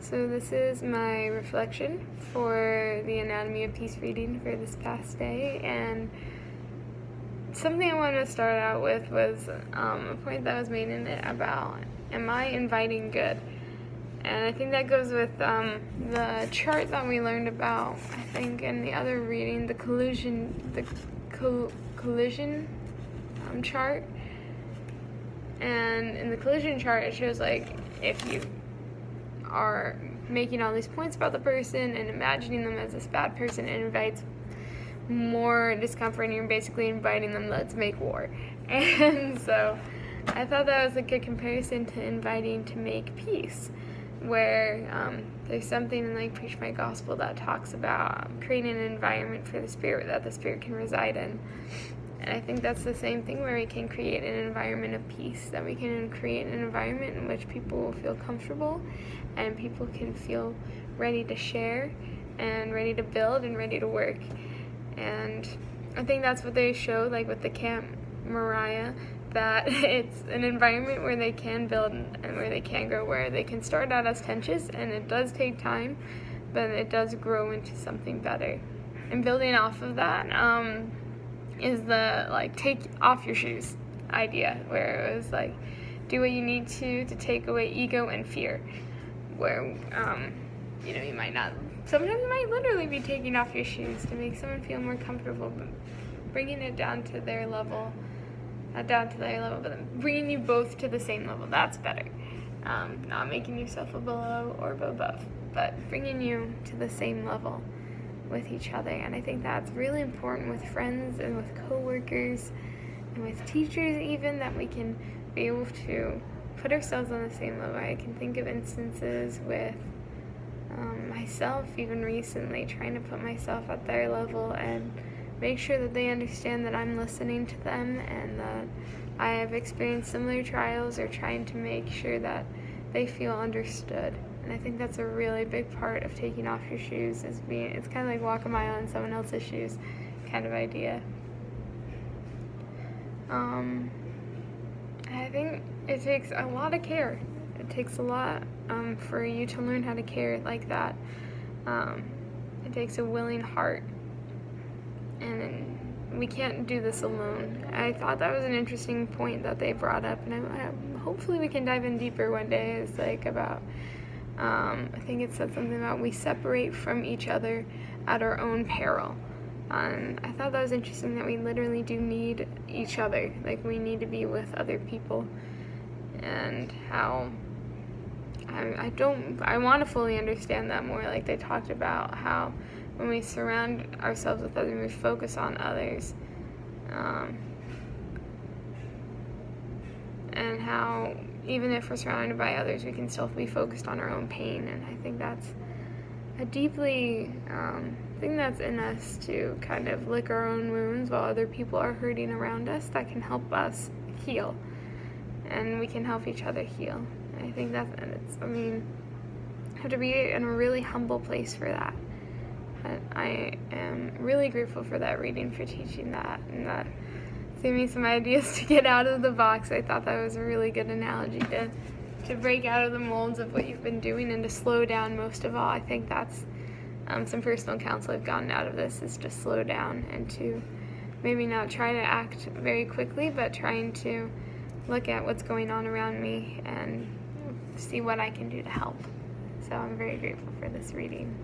So this is my reflection for the Anatomy of Peace reading for this past day, and something I wanted to start out with was a point that was made in it about, am I inviting good? And I think that goes with the chart that we learned about, I think, in the other reading, the collision chart. And in the collision chart, it shows, like, if you are making all these points about the person and imagining them as this bad person, it invites more discomfort, and you're basically inviting them, let's make war. And so I thought that was a good comparison to inviting to make peace, where there's something in, like, Preach My Gospel that talks about creating an environment for the Spirit that the Spirit can reside in. And I think that's the same thing, where we can create an environment of peace, that we can create an environment in which people will feel comfortable and people can feel ready to share and ready to build and ready to work. And I think that's what they showed, like with the Camp Moriah, that it's an environment where they can build and where they can grow, where they can start out as tensions, and it does take time, but it does grow into something better. And building off of that is the, like, take off your shoes idea, where it was like, do what you need to take away ego and fear, where you might not, sometimes you might literally be taking off your shoes to make someone feel more comfortable, but bringing it down to their level, not down to their level, but bringing you both to the same level. That's better. Not making yourself a below or above, but bringing you to the same level with each other. And I think that's really important with friends and with coworkers and with teachers even, that we can be able to put ourselves on the same level. I can think of instances with myself even recently, trying to put myself at their level and make sure that they understand that I'm listening to them and that I have experienced similar trials, or trying to make sure that they feel understood. And I think that's a really big part of taking off your shoes, it's kind of like walk a mile in someone else's shoes kind of idea. I think it takes a lot of care. It takes a lot for you to learn how to care like that. It takes a willing heart, and we can't do this alone. I thought that was an interesting point that they brought up, and hopefully we can dive in deeper one day. It's like about, I think it said something about we separate from each other at our own peril. And I thought that was interesting, that we literally do need each other. Like, we need to be with other people, and how I want to fully understand that more. Like, they talked about how when we surround ourselves with others, we focus on others, and how even if we're surrounded by others, we can still be focused on our own pain. And I think that's a deeply thing that's in us, to kind of lick our own wounds while other people are hurting around us, that can help us heal, and we can help each other heal. And I think you have to be in a really humble place for that. But I am really grateful for that reading, for teaching that, and that gave me some ideas to get out of the box. I thought that was a really good analogy to break out of the molds of what you've been doing and to slow down most of all. I think that's some personal counsel I've gotten out of this, is to slow down and to maybe not try to act very quickly, but trying to look at what's going on around me and see what I can do to help. So I'm very grateful for this reading.